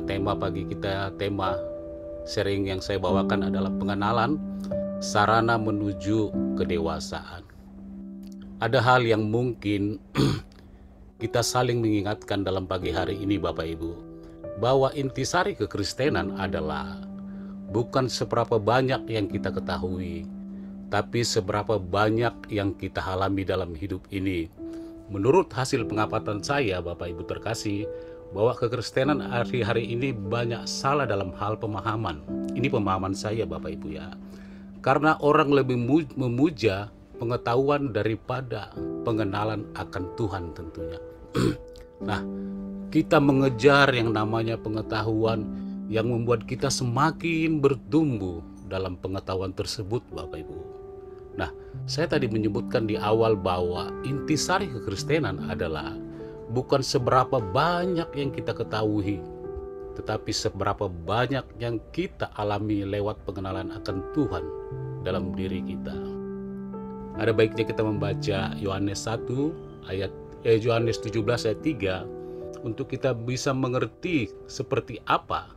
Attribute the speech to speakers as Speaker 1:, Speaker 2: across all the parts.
Speaker 1: tema pagi kita, tema sharing yang saya bawakan adalah pengenalan sarana menuju kedewasaan. Ada hal yang mungkin kita saling mengingatkan dalam pagi hari ini Bapak Ibu, bahwa intisari kekristenan adalah bukan seberapa banyak yang kita ketahui, tapi seberapa banyak yang kita alami dalam hidup ini. Menurut hasil pengamatan saya Bapak Ibu terkasih, bahwa kekristenan hari-hari ini banyak salah dalam hal pemahaman. Ini pemahaman saya Bapak Ibu ya. Karena orang lebih memuja pengetahuan daripada pengenalan akan Tuhan tentunya. Nah, kita mengejar yang namanya pengetahuan yang membuat kita semakin bertumbuh dalam pengetahuan tersebut Bapak Ibu. Nah, saya tadi menyebutkan di awal bahwa intisari kekristenan adalah bukan seberapa banyak yang kita ketahui, tetapi seberapa banyak yang kita alami lewat pengenalan akan Tuhan dalam diri kita. Ada baiknya kita membaca Yohanes 17 ayat 3 untuk kita bisa mengerti seperti apa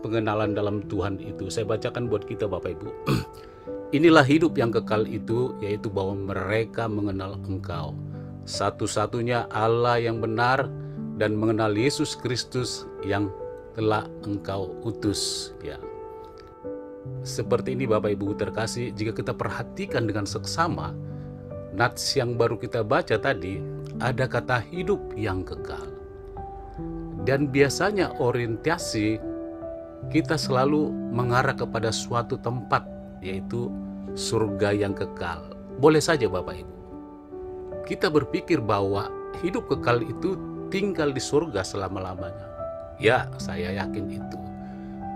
Speaker 1: pengenalan dalam Tuhan itu. Saya bacakan buat kita Bapak Ibu. Inilah hidup yang kekal itu, yaitu bahwa mereka mengenal Engkau, satu-satunya Allah yang benar, dan mengenal Yesus Kristus yang telah Engkau utus. Ya, seperti ini Bapak Ibu terkasih, jika kita perhatikan dengan seksama, nats yang baru kita baca tadi, ada kata hidup yang kekal. Dan biasanya orientasi kita selalu mengarah kepada suatu tempat, yaitu surga yang kekal. Boleh saja Bapak Ibu, kita berpikir bahwa hidup kekal itu tinggal di surga selama-lamanya. Ya, saya yakin itu.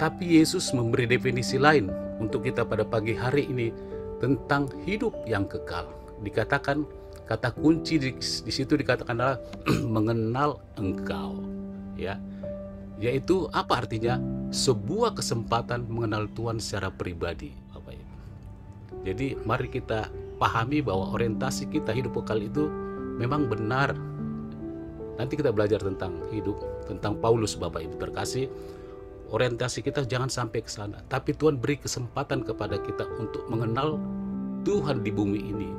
Speaker 1: Tapi Yesus memberi definisi lain untuk kita pada pagi hari ini tentang hidup yang kekal. Dikatakan, kata kunci di situ dikatakan adalah mengenal Engkau. Ya, yaitu apa artinya? Sebuah kesempatan mengenal Tuhan secara pribadi Bapak Ibu. Jadi mari kita pahami bahwa orientasi kita hidup kekal itu memang benar. Nanti kita belajar tentang hidup, tentang Paulus Bapak Ibu terkasih. Orientasi kita jangan sampai ke sana, tapi Tuhan beri kesempatan kepada kita untuk mengenal Tuhan di bumi ini.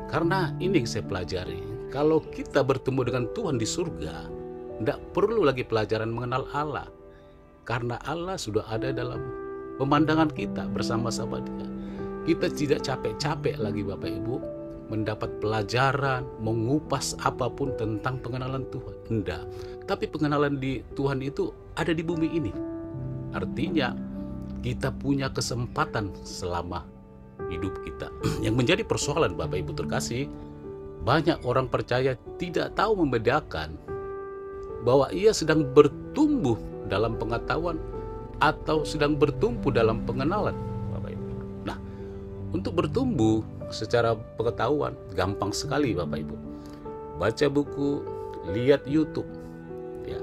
Speaker 1: Karena ini yang saya pelajari, kalau kita bertemu dengan Tuhan di surga, tidak perlu lagi pelajaran mengenal Allah. Karena Allah sudah ada dalam pemandangan kita bersama-sama Dia. Kita tidak capek-capek lagi Bapak Ibu mendapat pelajaran, mengupas apapun tentang pengenalan Tuhan. Tidak. Tapi pengenalan di Tuhan itu ada di bumi ini. Artinya kita punya kesempatan selama hidup kita. Yang menjadi persoalan Bapak Ibu terkasih, banyak orang percaya tidak tahu membedakan bahwa ia sedang bertumbuh dalam pengetahuan atau sedang bertumbuh dalam pengenalan Bapak Ibu. Nah, untuk bertumbuh secara pengetahuan gampang sekali Bapak Ibu. Baca buku, lihat YouTube. Ya,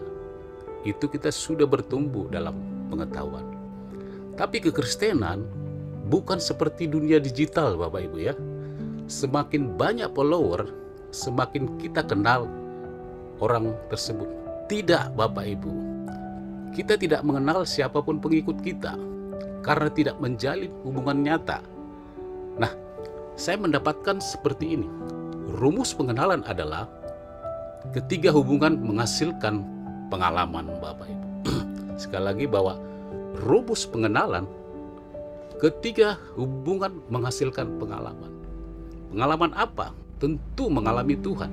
Speaker 1: itu kita sudah bertumbuh dalam pengetahuan. Tapi kekristenan bukan seperti dunia digital Bapak Ibu ya. Semakin banyak follower, semakin kita kenal orang tersebut. Tidak Bapak Ibu, kita tidak mengenal siapapun pengikut kita karena tidak menjalin hubungan nyata. Nah, saya mendapatkan seperti ini. Rumus pengenalan adalah ketiga hubungan menghasilkan pengalaman Bapak Ibu. Sekali lagi bahwa rumus pengenalan, ketiga hubungan menghasilkan pengalaman. Pengalaman apa? Tentu mengalami Tuhan.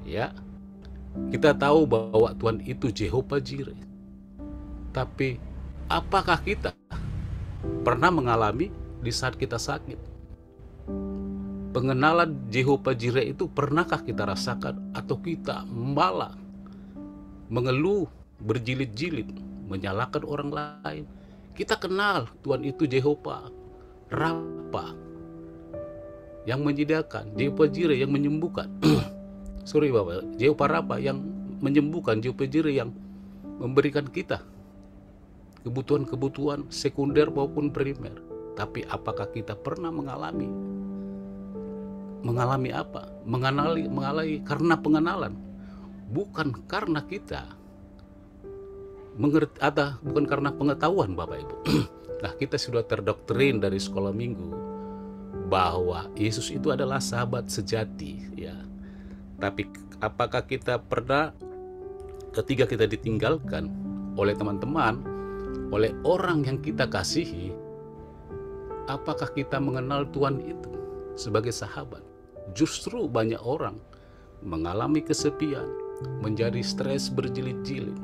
Speaker 1: Ya, kita tahu bahwa Tuhan itu Jehovah Jireh. Tapi apakah kita pernah mengalami di saat kita sakit? Pengenalan Jehovah Jireh itu pernahkah kita rasakan, atau kita malah mengeluh, berjilid-jilid, menyalahkan orang lain? Kita kenal Tuhan itu Jehovah Rafa yang menyediakan, Jehovah Jireh yang menyembuhkan. Sorry Bapak, Jehovah Rafa yang menyembuhkan, Jehovah Jireh yang memberikan kita kebutuhan-kebutuhan sekunder maupun primer. Tapi apakah kita pernah mengalami apa? Mengalami karena pengenalan, bukan karena kita mengerti, atau bukan karena pengetahuan Bapak Ibu. Nah, kita sudah terdoktrin dari sekolah minggu bahwa Yesus itu adalah sahabat sejati, ya. Tapi apakah kita pernah ketika kita ditinggalkan oleh teman-teman, oleh orang yang kita kasihi, apakah kita mengenal Tuhan itu sebagai sahabat? Justru banyak orang mengalami kesepian, menjadi stres berjilid-jilid.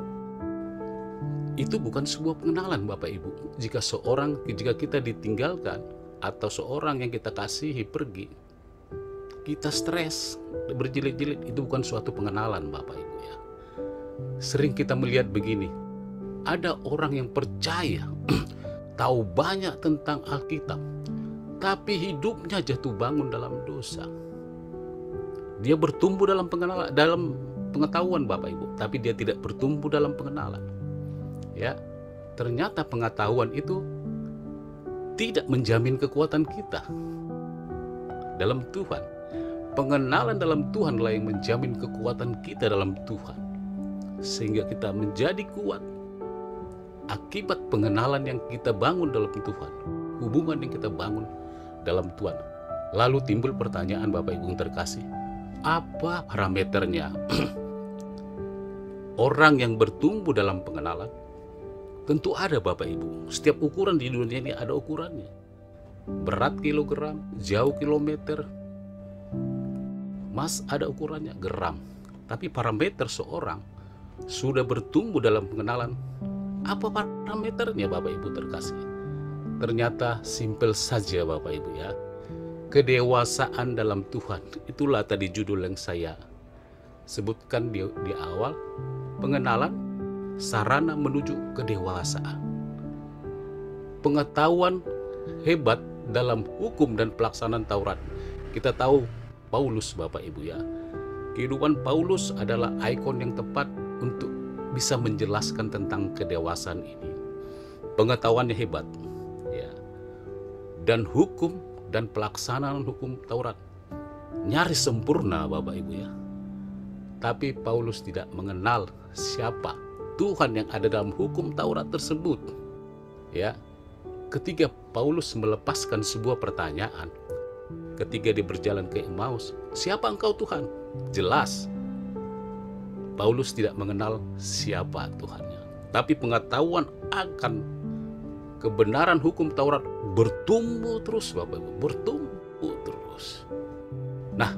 Speaker 1: Itu bukan sebuah pengenalan Bapak Ibu. Jika kita ditinggalkan atau seorang yang kita kasihi pergi, kita stres berjilid-jilid, itu bukan suatu pengenalan Bapak Ibu, ya. Sering kita melihat begini, ada orang yang percaya tahu banyak tentang Alkitab, tapi hidupnya jatuh bangun dalam dosa. Dia bertumbuh dalam pengetahuan Bapak Ibu, tapi dia tidak bertumbuh dalam pengenalan. Ya, ternyata pengetahuan itu tidak menjamin kekuatan kita dalam Tuhan. Pengenalan dalam Tuhan lah yang menjamin kekuatan kita dalam Tuhan, sehingga kita menjadi kuat akibat pengenalan yang kita bangun dalam Tuhan, hubungan yang kita bangun dalam Tuhan. Lalu timbul pertanyaan Bapak Ibu yang terkasih, apa parameternya orang yang bertumbuh dalam pengenalan? Tentu ada Bapak Ibu. Setiap ukuran di dunia ini ada ukurannya. Berat kilogram, jauh kilometer, mas ada ukurannya gram. Tapi parameter seorang sudah bertumbuh dalam pengenalan, apa parameternya Bapak Ibu terkasih? Ternyata simpel saja Bapak Ibu, ya. Kedewasaan dalam Tuhan. Itulah tadi judul yang saya sebutkan di awal. Pengenalan, sarana menuju kedewasaan. Pengetahuan hebat dalam hukum dan pelaksanaan Taurat. Kita tahu Paulus Bapak Ibu, ya. Kehidupan Paulus adalah ikon yang tepat untuk bisa menjelaskan tentang kedewasaan ini. Pengetahuannya hebat, ya. Dan hukum dan pelaksanaan hukum Taurat nyaris sempurna Bapak Ibu, ya. Tapi Paulus tidak mengenal siapa Tuhan yang ada dalam hukum Taurat tersebut, ya. Ketika Paulus melepaskan sebuah pertanyaan ketika dia berjalan ke Emmaus, siapa engkau Tuhan? Jelas Paulus tidak mengenal siapa Tuhannya. Tapi pengetahuan akan kebenaran hukum Taurat bertumbuh terus Bapak Ibu, bertumbuh terus. Nah,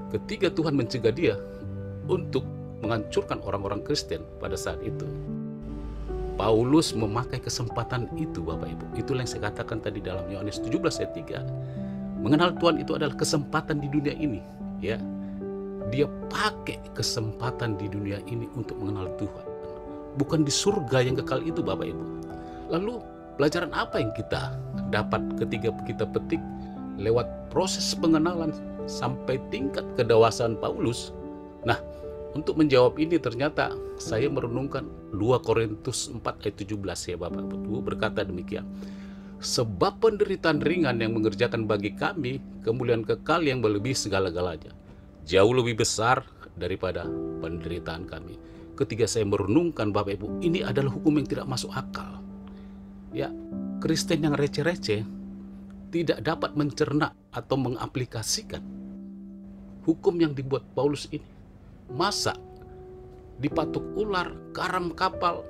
Speaker 1: ketika Tuhan mencegah dia untuk menghancurkan orang-orang Kristen pada saat itu, Paulus memakai kesempatan itu Bapak Ibu. Itulah yang saya katakan tadi dalam Yohanes 17 ayat 3. Mengenal Tuhan itu adalah kesempatan di dunia ini, ya. Dia pakai kesempatan di dunia ini untuk mengenal Tuhan. Bukan di surga yang kekal itu Bapak Ibu. Lalu pelajaran apa yang kita dapat ketika kita petik lewat proses pengenalan sampai tingkat kedewasaan Paulus? Nah, untuk menjawab ini ternyata saya merenungkan 2 Korintus 4 ayat 17 ya Bapak Ibu, berkata demikian. Sebab penderitaan ringan yang mengerjakan bagi kami kemuliaan kekal yang melebihi segala-galanya, jauh lebih besar daripada penderitaan kami. Ketika saya merenungkan Bapak Ibu, ini adalah hukum yang tidak masuk akal. Ya, Kristen yang receh-receh tidak dapat mencerna atau mengaplikasikan hukum yang dibuat Paulus ini. Masa dipatuk ular, karam kapal,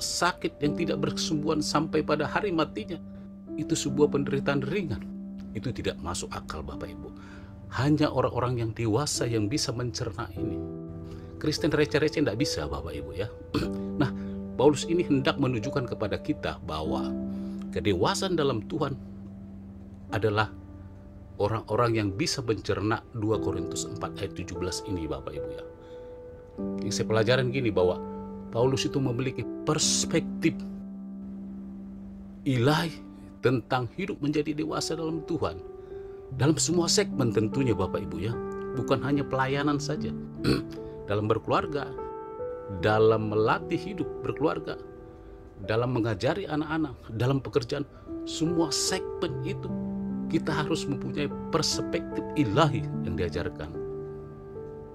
Speaker 1: sakit yang tidak berkesembuhan sampai pada hari matinya, itu sebuah penderitaan ringan. Itu tidak masuk akal Bapak Ibu. Hanya orang-orang yang dewasa yang bisa mencerna ini. Kristen receh-receh tidak bisa Bapak Ibu, ya. Nah, Paulus ini hendak menunjukkan kepada kita bahwa kedewasaan dalam Tuhan adalah orang-orang yang bisa mencerna 2 Korintus 4 ayat 17 ini Bapak Ibu, ya. Yang saya pelajaran gini, bahwa Paulus itu memiliki perspektif ilahi tentang hidup menjadi dewasa dalam Tuhan. Dalam semua segmen tentunya Bapak Ibu, ya. Bukan hanya pelayanan saja. Dalam berkeluarga, dalam melatih hidup berkeluarga, dalam mengajari anak-anak, dalam pekerjaan, semua segmen itu kita harus mempunyai perspektif ilahi yang diajarkan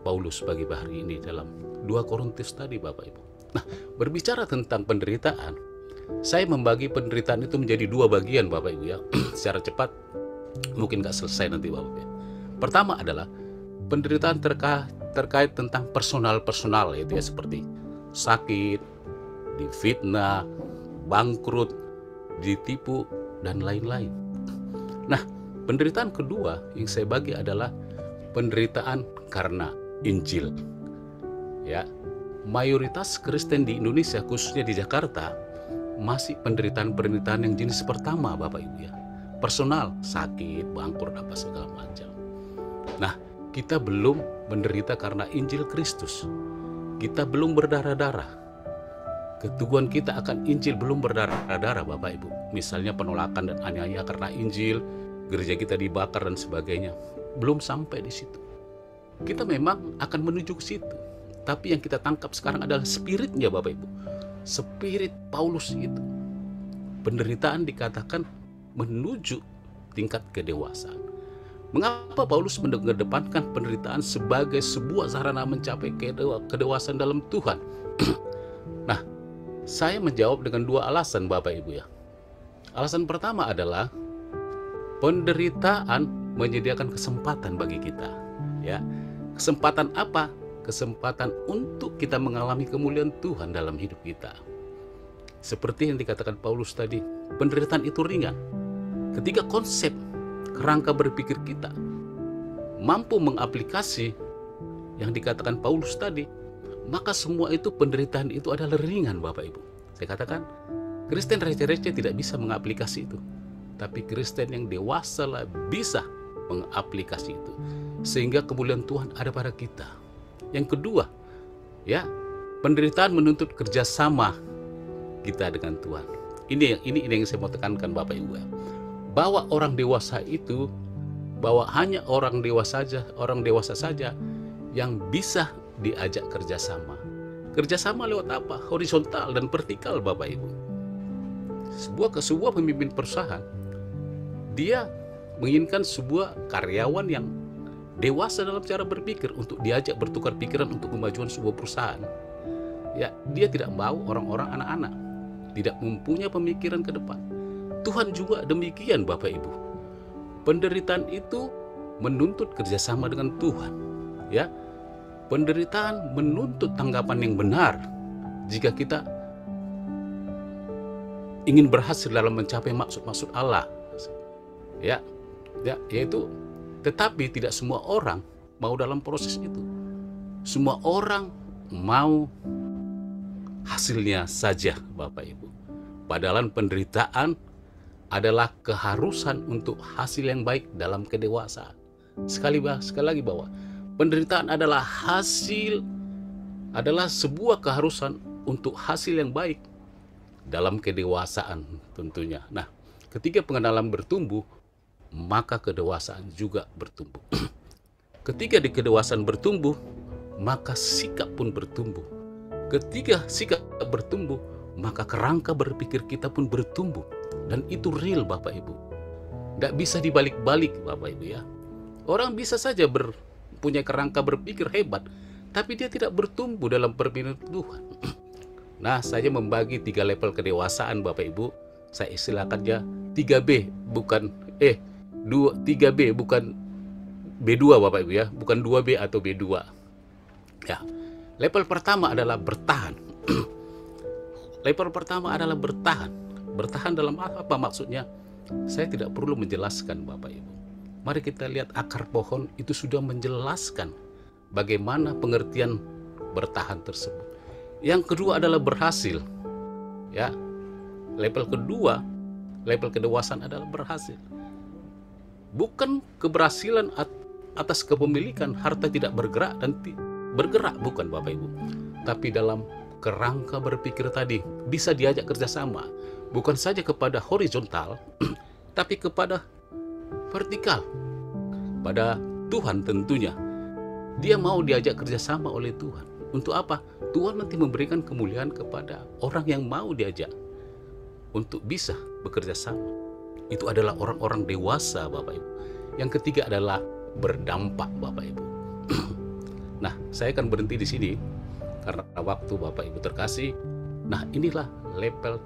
Speaker 1: Paulus bagi hari ini dalam 2 Korintus tadi Bapak Ibu. Nah, berbicara tentang penderitaan, saya membagi penderitaan itu menjadi dua bagian Bapak Ibu ya. Secara cepat, mungkin nggak selesai nanti Bapak Ibu. Pertama adalah penderitaan terkait tentang personal itu ya, seperti sakit, difitnah, bangkrut, ditipu, dan lain-lain. Nah, penderitaan kedua yang saya bagi adalah penderitaan karena Injil. Ya, mayoritas Kristen di Indonesia, khususnya di Jakarta, masih penderitaan-penderitaan yang jenis pertama Bapak Ibu ya. Personal, sakit, bangkrut, apa segala macam. Nah, kita belum menderita karena Injil Kristus. Kita belum berdarah-darah. Keteguhan kita akan Injil belum berdarah-darah Bapak Ibu. Misalnya penolakan dan aniaya karena Injil, gereja kita dibakar dan sebagainya. Belum sampai di situ. Kita memang akan menuju ke situ. Tapi yang kita tangkap sekarang adalah spiritnya Bapak Ibu. Spirit Paulus itu. Penderitaan dikatakan menuju tingkat kedewasaan. Mengapa Paulus mengedepankan penderitaan sebagai sebuah sarana mencapai kedewasaan dalam Tuhan? Nah, saya menjawab dengan dua alasan Bapak Ibu ya. Alasan pertama adalah penderitaan menyediakan kesempatan bagi kita. Ya, kesempatan apa? Kesempatan untuk kita mengalami kemuliaan Tuhan dalam hidup kita. Seperti yang dikatakan Paulus tadi, penderitaan itu ringan. Ketika konsep kerangka berpikir kita mampu mengaplikasi yang dikatakan Paulus tadi, maka semua itu penderitaan itu adalah ringan Bapak Ibu. Saya katakan, Kristen receh-receh tidak bisa mengaplikasi itu. Tapi Kristen yang dewasa lah bisa mengaplikasi itu. Sehingga kemuliaan Tuhan ada pada kita. Yang kedua, ya, penderitaan menuntut kerjasama kita dengan Tuhan. Ini yang saya mau tekankan Bapak Ibu ya. Bahwa orang dewasa itu, bahwa hanya orang dewasa saja yang bisa diajak kerjasama. Kerjasama lewat apa? Horizontal dan vertikal Bapak Ibu. Sebuah pemimpin perusahaan, dia menginginkan sebuah karyawan yang dewasa dalam cara berpikir untuk diajak bertukar pikiran untuk kemajuan sebuah perusahaan. Ya, dia tidak mau orang-orang anak-anak, tidak mempunyai pemikiran ke depan. Tuhan juga demikian Bapak Ibu. Penderitaan itu menuntut kerjasama dengan Tuhan. Ya, penderitaan menuntut tanggapan yang benar jika kita ingin berhasil dalam mencapai maksud-maksud Allah. Ya, yaitu tetapi tidak semua orang mau dalam proses itu. Semua orang mau hasilnya saja Bapak Ibu. Padahal penderitaan adalah keharusan untuk hasil yang baik dalam kedewasaan. Sekali lagi bahwa penderitaan adalah sebuah keharusan untuk hasil yang baik dalam kedewasaan tentunya. Nah, ketika pengenalan bertumbuh, maka kedewasaan juga bertumbuh. Ketika di kedewasaan bertumbuh, maka sikap pun bertumbuh. Ketika sikap bertumbuh, maka kerangka berpikir kita pun bertumbuh. Dan itu real Bapak Ibu. Tidak bisa dibalik-balik Bapak Ibu ya. Orang bisa saja punya kerangka berpikir hebat, tapi dia tidak bertumbuh dalam perpindahan Tuhan. Nah, saya membagi 3 level kedewasaan Bapak Ibu. Saya istilahkannya 3B, bukan 3B, bukan B2 Bapak Ibu ya, bukan 2B atau B2. Ya. Level pertama adalah bertahan. Level pertama adalah bertahan. Bertahan dalam apa maksudnya? Saya tidak perlu menjelaskan Bapak Ibu. Mari kita lihat akar pohon itu sudah menjelaskan bagaimana pengertian bertahan tersebut. Yang kedua adalah berhasil. Ya. Level kedua, level kedewasaan adalah berhasil. Bukan keberhasilan atas kepemilikan, harta tidak bergerak dan bergerak, bukan Bapak Ibu. Tapi dalam kerangka berpikir tadi, bisa diajak kerjasama. Bukan saja kepada horizontal, tapi kepada vertikal. Pada Tuhan tentunya. Dia mau diajak kerjasama oleh Tuhan. Untuk apa? Tuhan nanti memberikan kemuliaan kepada orang yang mau diajak untuk bisa bekerja sama. Itu adalah orang-orang dewasa Bapak Ibu. Yang ketiga adalah berdampak Bapak Ibu. Nah, saya akan berhenti di sini. karena waktu Bapak Ibu terkasih. Nah, inilah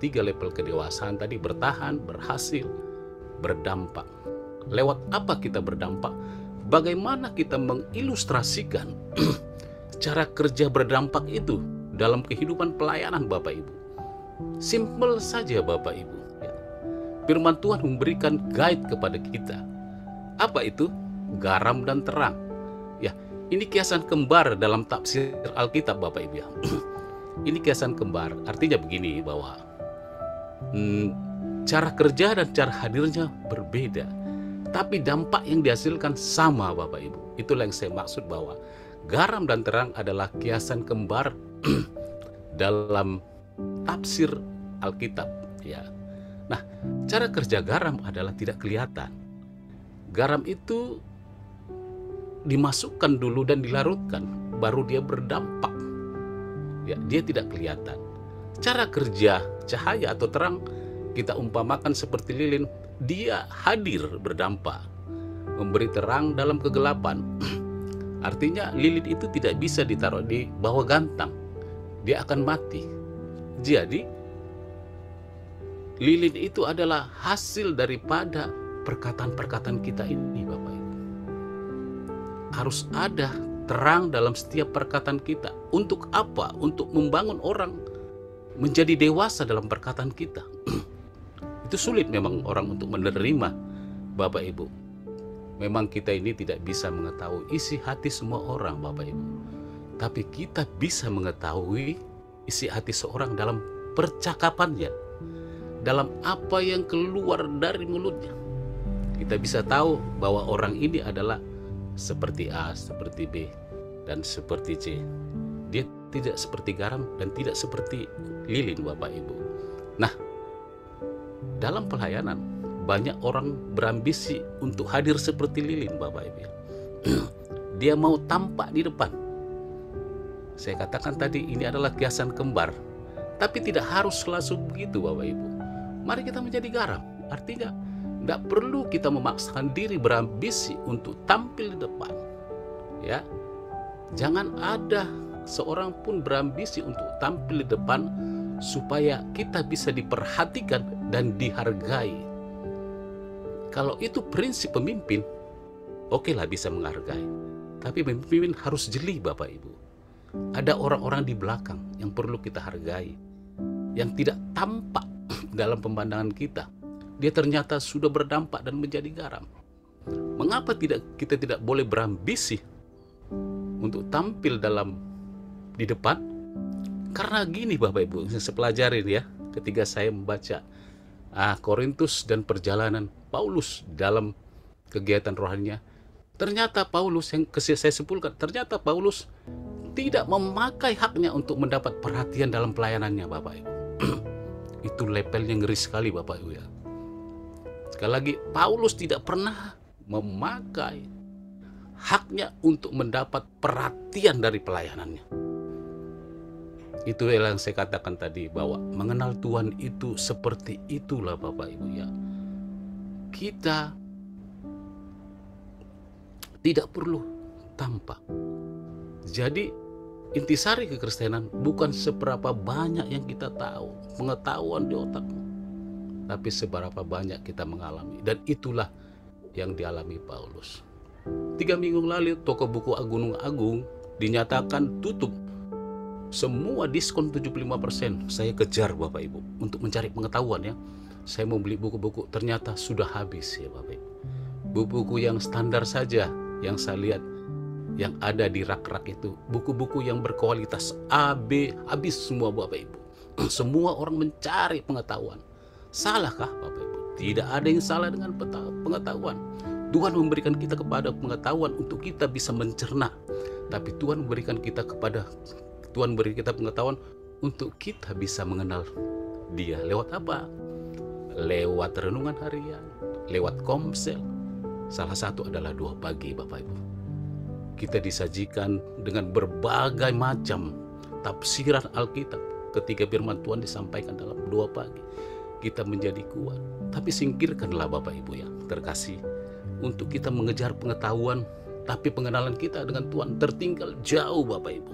Speaker 1: tiga level kedewasaan tadi: bertahan, berhasil, berdampak. Lewat apa kita berdampak? Bagaimana kita mengilustrasikan cara kerja berdampak itu dalam kehidupan pelayanan Bapak Ibu? Simple saja Bapak Ibu. Firman Tuhan memberikan guide kepada kita. Apa itu? Garam dan terang. Ya, ini kiasan kembar dalam tafsir Alkitab Bapak Ibu ya. Ini kiasan kembar, artinya begini bahwa cara kerja dan cara hadirnya berbeda, tapi dampak yang dihasilkan sama Bapak Ibu. Itulah yang saya maksud bahwa garam dan terang adalah kiasan kembar dalam tafsir Alkitab ya. Nah, cara kerja garam adalah tidak kelihatan. Garam itu dimasukkan dulu dan dilarutkan, baru dia berdampak. Ya, dia tidak kelihatan. Cara kerja cahaya atau terang kita umpamakan seperti lilin, dia hadir berdampak, memberi terang dalam kegelapan. Artinya lilin itu tidak bisa ditaruh di bawah gantang, dia akan mati. Jadi lilin itu adalah hasil daripada perkataan-perkataan kita ini Bapak Ibu. Harus ada terang dalam setiap perkataan kita. Untuk apa? Untuk membangun orang menjadi dewasa dalam perkataan kita. Itu sulit memang orang untuk menerima Bapak Ibu. Memang kita ini tidak bisa mengetahui isi hati semua orang Bapak Ibu. Tapi kita bisa mengetahui isi hati seorang dalam percakapannya, dalam apa yang keluar dari mulutnya. Kita bisa tahu bahwa orang ini adalah seperti A, seperti B, dan seperti C. Dia tidak seperti garam dan tidak seperti lilin Bapak Ibu. Nah, dalam pelayanan banyak orang berambisi untuk hadir seperti lilin Bapak Ibu. Dia mau tampak di depan. Saya katakan tadi ini adalah kiasan kembar. Tapi tidak harus langsung begitu Bapak Ibu. Mari kita menjadi garam. Artinya tidak perlu kita memaksakan diri berambisi untuk tampil di depan. Ya, jangan ada seorang pun berambisi untuk tampil di depan supaya kita bisa diperhatikan dan dihargai. Kalau itu prinsip pemimpin, okelah bisa menghargai. Tapi pemimpin harus jeli Bapak Ibu. Ada orang-orang di belakang yang perlu kita hargai, yang tidak tampak dalam pemandangan kita. Dia ternyata sudah berdampak dan menjadi garam. Mengapa kita tidak boleh berambisi untuk tampil di depan? Karena gini Bapak Ibu, saya pelajarin ya ketika saya membaca Korintus dan perjalanan Paulus dalam kegiatan rohaninya. Ternyata Paulus, yang saya simpulkan, ternyata Paulus tidak memakai haknya untuk mendapat perhatian dalam pelayanannya Bapak Ibu. Itu levelnya ngeri sekali Bapak Ibu ya. Sekali lagi, Paulus tidak pernah memakai haknya untuk mendapat perhatian dari pelayanannya. Itu yang saya katakan tadi, bahwa mengenal Tuhan itu seperti itulah Bapak Ibu ya. Kita tidak perlu tampak. Jadi intisari kekristenan bukan seberapa banyak yang kita tahu, pengetahuan di otak, tapi seberapa banyak kita mengalami. Dan itulah yang dialami Paulus. 3 minggu lalu toko buku Gunung Agung dinyatakan tutup. Semua diskon 75%. Saya kejar Bapak Ibu untuk mencari pengetahuan ya. Saya mau beli buku-buku, ternyata sudah habis ya Bapak Ibu. Buku-buku yang standar saja yang saya lihat yang ada di rak-rak itu, buku-buku yang berkualitas A, B, habis semua Bapak Ibu. Semua orang mencari pengetahuan. Salahkah Bapak Ibu? Tidak ada yang salah dengan pengetahuan. Tuhan memberikan kita kepada pengetahuan untuk kita bisa mencerna. Tapi Tuhan beri kita pengetahuan untuk kita bisa mengenal Dia. Lewat apa? Lewat renungan harian, lewat komsel. Salah satu adalah 2 pagi Bapak Ibu. Kita disajikan dengan berbagai macam tafsiran Alkitab. Ketika firman Tuhan disampaikan dalam 2 pagi, kita menjadi kuat. Tapi singkirkanlah Bapak Ibu yang terkasih, untuk kita mengejar pengetahuan, tapi pengenalan kita dengan Tuhan tertinggal jauh Bapak Ibu.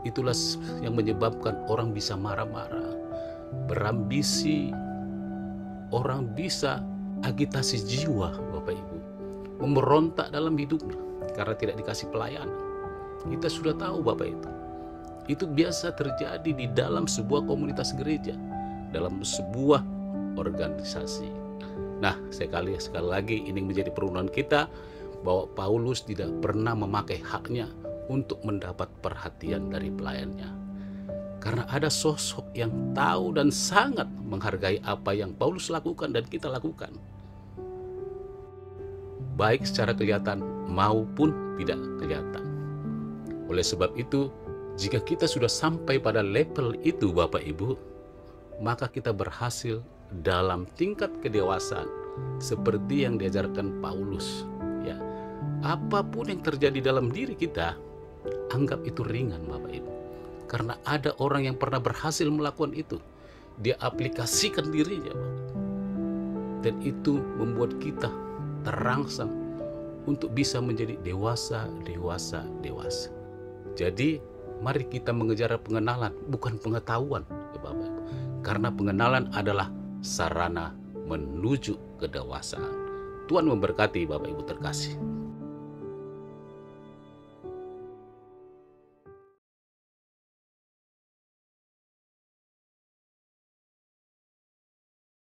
Speaker 1: Itulah yang menyebabkan orang bisa marah-marah, berambisi, orang bisa agitasi jiwa, Bapak Ibu, memberontak dalam hidupnya karena tidak dikasih pelayanan. Kita sudah tahu Bapak itu biasa terjadi di dalam sebuah komunitas gereja, dalam sebuah organisasi. Nah, sekali lagi ini menjadi perundungan kita bahwa Paulus tidak pernah memakai haknya untuk mendapat perhatian dari pelayannya. Karena ada sosok yang tahu dan sangat menghargai apa yang Paulus lakukan dan kita lakukan, baik secara kelihatan maupun tidak kelihatan. Oleh sebab itu, jika kita sudah sampai pada level itu Bapak Ibu, maka kita berhasil dalam tingkat kedewasaan seperti yang diajarkan Paulus. Ya, apapun yang terjadi dalam diri kita, anggap itu ringan Bapak Ibu. Karena ada orang yang pernah berhasil melakukan itu. Dia aplikasikan dirinya Bapak. Dan itu membuat kita terangsang untuk bisa menjadi dewasa. Jadi mari kita mengejar pengenalan, bukan pengetahuan ya Bapak Ibu. Karena pengenalan adalah sarana menuju kedewasaan. Tuhan memberkati Bapak Ibu terkasih.